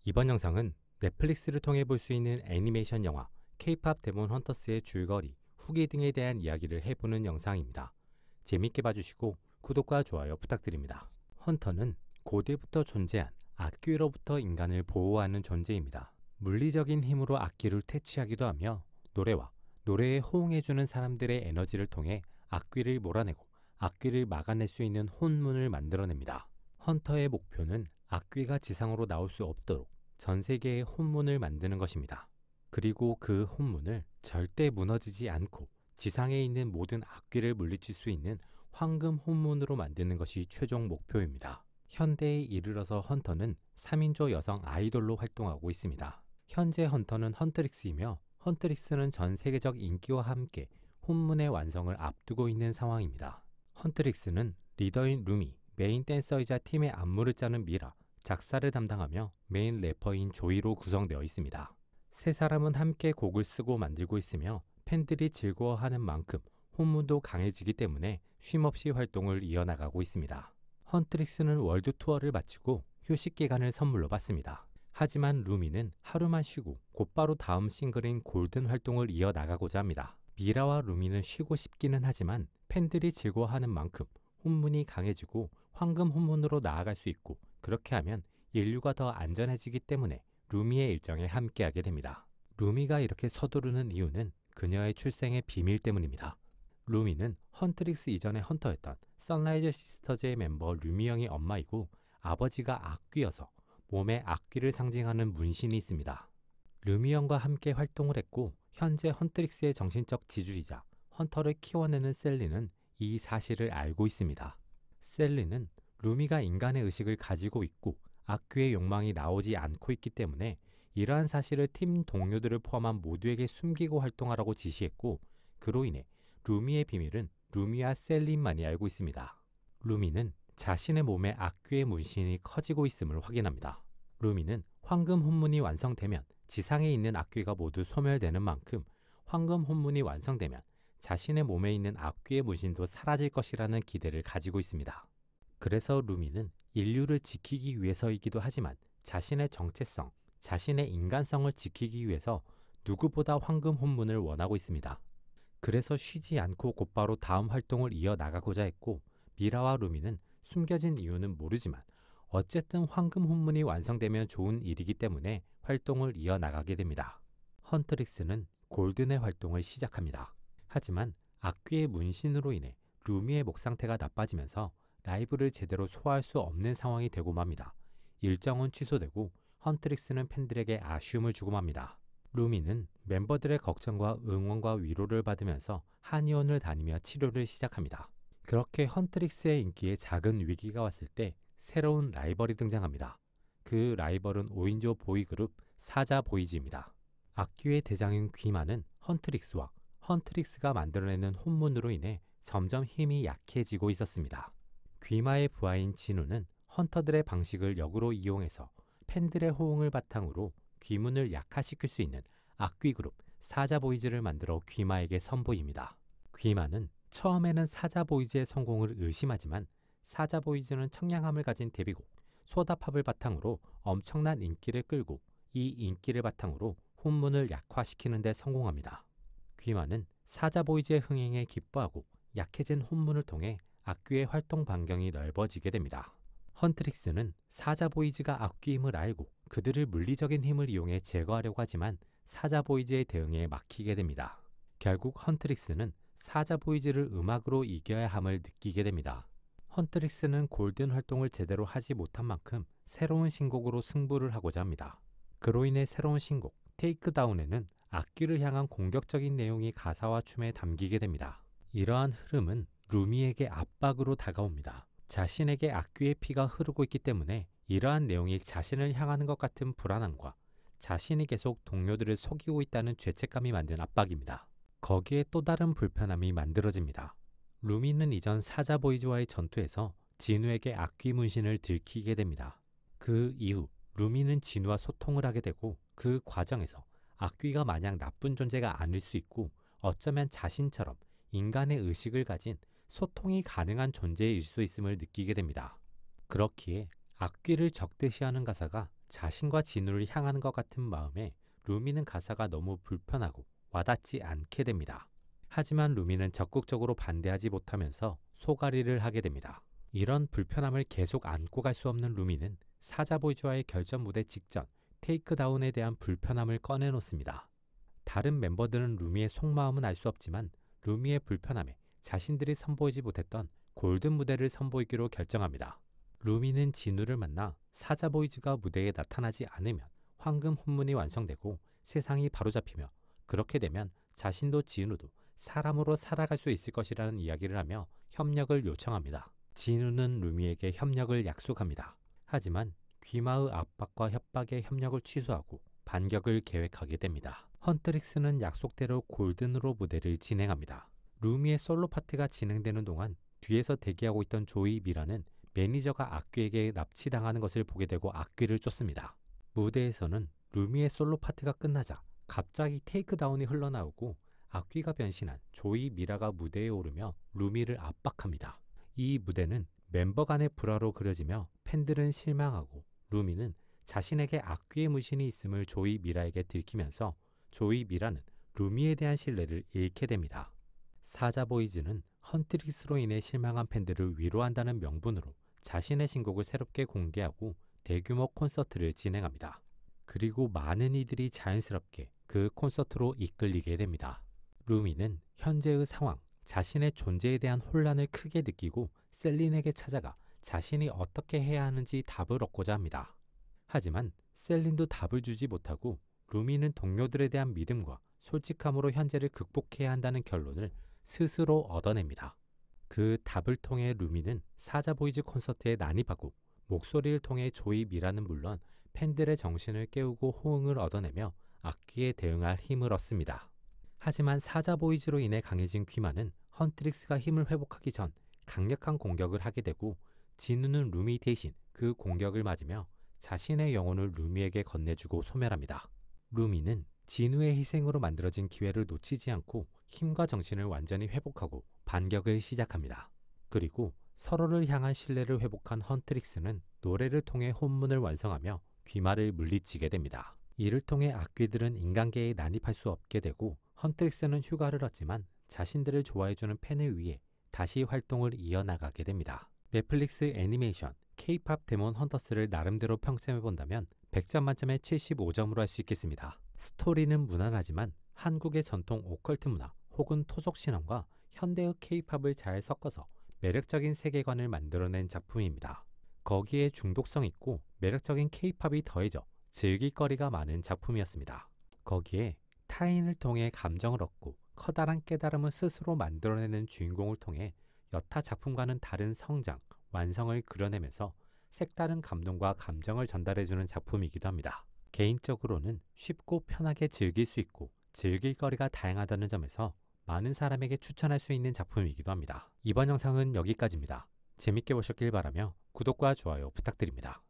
이번 영상은 넷플릭스를 통해 볼 수 있는 애니메이션 영화 K-팝 데몬 헌터스의 줄거리, 후기 등에 대한 이야기를 해보는 영상입니다. 재밌게 봐주시고 구독과 좋아요 부탁드립니다. 헌터는 고대부터 존재한 악귀로부터 인간을 보호하는 존재입니다. 물리적인 힘으로 악귀를 퇴치하기도 하며 노래와 노래에 호응해주는 사람들의 에너지를 통해 악귀를 몰아내고 악귀를 막아낼 수 있는 혼문을 만들어냅니다. 헌터의 목표는 악귀가 지상으로 나올 수 없도록 전 세계에 혼문을 만드는 것입니다. 그리고 그 혼문을 절대 무너지지 않고 지상에 있는 모든 악귀를 물리칠 수 있는 황금 혼문으로 만드는 것이 최종 목표입니다. 현대에 이르러서 헌터는 3인조 여성 아이돌로 활동하고 있습니다. 현재 헌터는 헌트릭스이며 헌트릭스는 전 세계적 인기와 함께 혼문의 완성을 앞두고 있는 상황입니다. 헌트릭스는 리더인 루미, 메인 댄서이자 팀의 안무를 짜는 미라, 작사를 담당하며 메인 래퍼인 조이로 구성되어 있습니다. 세 사람은 함께 곡을 쓰고 만들고 있으며 팬들이 즐거워하는 만큼 혼문도 강해지기 때문에 쉼없이 활동을 이어나가고 있습니다. 헌트릭스는 월드 투어를 마치고 휴식 기간을 선물로 받습니다. 하지만 루미는 하루만 쉬고 곧바로 다음 싱글인 골든 활동을 이어나가고자 합니다. 미라와 루미는 쉬고 싶기는 하지만 팬들이 즐거워하는 만큼 혼문이 강해지고 황금 혼문으로 나아갈 수 있고, 그렇게 하면 인류가 더 안전해지기 때문에 루미의 일정에 함께하게 됩니다. 루미가 이렇게 서두르는 이유는 그녀의 출생의 비밀 때문입니다. 루미는 헌트릭스 이전의 헌터였던 선라이즈 시스터즈의 멤버 루미영의 엄마이고 아버지가 악귀여서 몸에 악귀를 상징하는 문신이 있습니다. 루미영과 함께 활동을 했고 현재 헌트릭스의 정신적 지주이자 헌터를 키워내는 셀리는 이 사실을 알고 있습니다. 셀리는 루미가 인간의 의식을 가지고 있고 악귀의 욕망이 나오지 않고 있기 때문에 이러한 사실을 팀 동료들을 포함한 모두에게 숨기고 활동하라고 지시했고, 그로 인해 루미의 비밀은 루미와 셀린만이 알고 있습니다. 루미는 자신의 몸에 악귀의 문신이 커지고 있음을 확인합니다. 루미는 황금 혼문이 완성되면 지상에 있는 악귀가 모두 소멸되는 만큼 황금 혼문이 완성되면 자신의 몸에 있는 악귀의 문신도 사라질 것이라는 기대를 가지고 있습니다. 그래서 루미는 인류를 지키기 위해서이기도 하지만 자신의 정체성, 자신의 인간성을 지키기 위해서 누구보다 황금 혼문을 원하고 있습니다. 그래서 쉬지 않고 곧바로 다음 활동을 이어나가고자 했고, 미라와 루미는 숨겨진 이유는 모르지만 어쨌든 황금 혼문이 완성되면 좋은 일이기 때문에 활동을 이어나가게 됩니다. 헌트릭스는 골든의 활동을 시작합니다. 하지만 악귀의 문신으로 인해 루미의 목 상태가 나빠지면서 라이브를 제대로 소화할 수 없는 상황이 되고 맙니다. 일정은 취소되고 헌트릭스는 팬들에게 아쉬움을 주고 맙니다. 루미는 멤버들의 걱정과 응원과 위로를 받으면서 한의원을 다니며 치료를 시작합니다. 그렇게 헌트릭스의 인기에 작은 위기가 왔을 때 새로운 라이벌이 등장합니다. 그 라이벌은 5인조 보이그룹 사자 보이즈입니다. 악귀의 대장인 귀마는 헌트릭스와 헌트릭스가 만들어내는 혼문으로 인해 점점 힘이 약해지고 있었습니다. 귀마의 부하인 진우는 헌터들의 방식을 역으로 이용해서 팬들의 호응을 바탕으로 귀문을 약화시킬 수 있는 악귀 그룹 사자보이즈를 만들어 귀마에게 선보입니다. 귀마는 처음에는 사자보이즈의 성공을 의심하지만 사자보이즈는 청량함을 가진 데뷔곡 소다팝을 바탕으로 엄청난 인기를 끌고 이 인기를 바탕으로 혼문을 약화시키는 데 성공합니다. 귀마는 사자보이즈의 흥행에 기뻐하고 약해진 혼문을 통해 악귀의 활동 반경이 넓어지게 됩니다. 헌트릭스는 사자보이즈가 악귀임을 알고 그들을 물리적인 힘을 이용해 제거하려고 하지만 사자보이즈의 대응에 막히게 됩니다. 결국 헌트릭스는 사자보이즈를 음악으로 이겨야 함을 느끼게 됩니다. 헌트릭스는 골든 활동을 제대로 하지 못한 만큼 새로운 신곡으로 승부를 하고자 합니다. 그로 인해 새로운 신곡 테이크다운에는 악귀를 향한 공격적인 내용이 가사와 춤에 담기게 됩니다. 이러한 흐름은 루미에게 압박으로 다가옵니다. 자신에게 악귀의 피가 흐르고 있기 때문에 이러한 내용이 자신을 향하는 것 같은 불안함과 자신이 계속 동료들을 속이고 있다는 죄책감이 만든 압박입니다. 거기에 또 다른 불편함이 만들어집니다. 루미는 이전 사자보이즈와의 전투에서 진우에게 악귀 문신을 들키게 됩니다. 그 이후 루미는 진우와 소통을 하게 되고 그 과정에서 악귀가 마냥 나쁜 존재가 아닐 수 있고 어쩌면 자신처럼 인간의 의식을 가진 소통이 가능한 존재일 수 있음을 느끼게 됩니다. 그렇기에 악귀를 적대시하는 가사가 자신과 진우를 향하는 것 같은 마음에 루미는 가사가 너무 불편하고 와닿지 않게 됩니다. 하지만 루미는 적극적으로 반대하지 못하면서 소가리를 하게 됩니다. 이런 불편함을 계속 안고 갈 수 없는 루미는 사자보이즈와의 결전 무대 직전 테이크다운에 대한 불편함을 꺼내놓습니다. 다른 멤버들은 루미의 속마음은 알 수 없지만 루미의 불편함에 자신들이 선보이지 못했던 골든 무대를 선보이기로 결정합니다. 루미는 진우를 만나 사자보이즈가 무대에 나타나지 않으면 황금 혼문이 완성되고 세상이 바로잡히며 그렇게 되면 자신도 진우도 사람으로 살아갈 수 있을 것이라는 이야기를 하며 협력을 요청합니다. 진우는 루미에게 협력을 약속합니다. 하지만 귀마의 압박과 협박에 협력을 취소하고 반격을 계획하게 됩니다. 헌트릭스는 약속대로 골든으로 무대를 진행합니다. 루미의 솔로 파트가 진행되는 동안 뒤에서 대기하고 있던 조이 미라는 매니저가 악귀에게 납치당하는 것을 보게 되고 악귀를 쫓습니다. 무대에서는 루미의 솔로 파트가 끝나자 갑자기 테이크다운이 흘러나오고 악귀가 변신한 조이 미라가 무대에 오르며 루미를 압박합니다. 이 무대는 멤버 간의 불화로 그려지며 팬들은 실망하고 루미는 자신에게 악귀의 무신이 있음을 조이 미라에게 들키면서 조이 미라는 루미에 대한 신뢰를 잃게 됩니다. 사자보이즈는 헌트릭스로 인해 실망한 팬들을 위로한다는 명분으로 자신의 신곡을 새롭게 공개하고 대규모 콘서트를 진행합니다. 그리고 많은 이들이 자연스럽게 그 콘서트로 이끌리게 됩니다. 루미는 현재의 상황, 자신의 존재에 대한 혼란을 크게 느끼고 셀린에게 찾아가 자신이 어떻게 해야 하는지 답을 얻고자 합니다. 하지만 셀린도 답을 주지 못하고 루미는 동료들에 대한 믿음과 솔직함으로 현재를 극복해야 한다는 결론을 스스로 얻어냅니다. 그 답을 통해 루미는 사자보이즈 콘서트에 난입하고 목소리를 통해 조이 미라는 물론 팬들의 정신을 깨우고 호응을 얻어내며 악귀에 대응할 힘을 얻습니다. 하지만 사자보이즈로 인해 강해진 귀마는 헌트릭스가 힘을 회복하기 전 강력한 공격을 하게 되고 진우는 루미 대신 그 공격을 맞으며 자신의 영혼을 루미에게 건네주고 소멸합니다. 루미는 진우의 희생으로 만들어진 기회를 놓치지 않고 힘과 정신을 완전히 회복하고 반격을 시작합니다. 그리고 서로를 향한 신뢰를 회복한 헌트릭스는 노래를 통해 혼문을 완성하며 귀마를 물리치게 됩니다. 이를 통해 악귀들은 인간계에 난입할 수 없게 되고 헌트릭스는 휴가를 얻지만 자신들을 좋아해주는 팬을 위해 다시 활동을 이어나가게 됩니다. 넷플릭스 애니메이션 K-팝 데몬 헌터스를 나름대로 평점해본다면 100점 만점에 75점으로 할 수 있겠습니다. 스토리는 무난하지만 한국의 전통 오컬트 문화 혹은 토속 신앙과 현대의 K-팝을 잘 섞어서 매력적인 세계관을 만들어낸 작품입니다. 거기에 중독성 있고 매력적인 K-팝이 더해져 즐길 거리가 많은 작품이었습니다. 거기에 타인을 통해 감정을 얻고 커다란 깨달음을 스스로 만들어내는 주인공을 통해 여타 작품과는 다른 성장, 완성을 그려내면서 색다른 감동과 감정을 전달해주는 작품이기도 합니다. 개인적으로는 쉽고 편하게 즐길 수 있고 즐길 거리가 다양하다는 점에서 많은 사람에게 추천할 수 있는 작품이기도 합니다. 이번 영상은 여기까지입니다. 재밌게 보셨길 바라며 구독과 좋아요 부탁드립니다.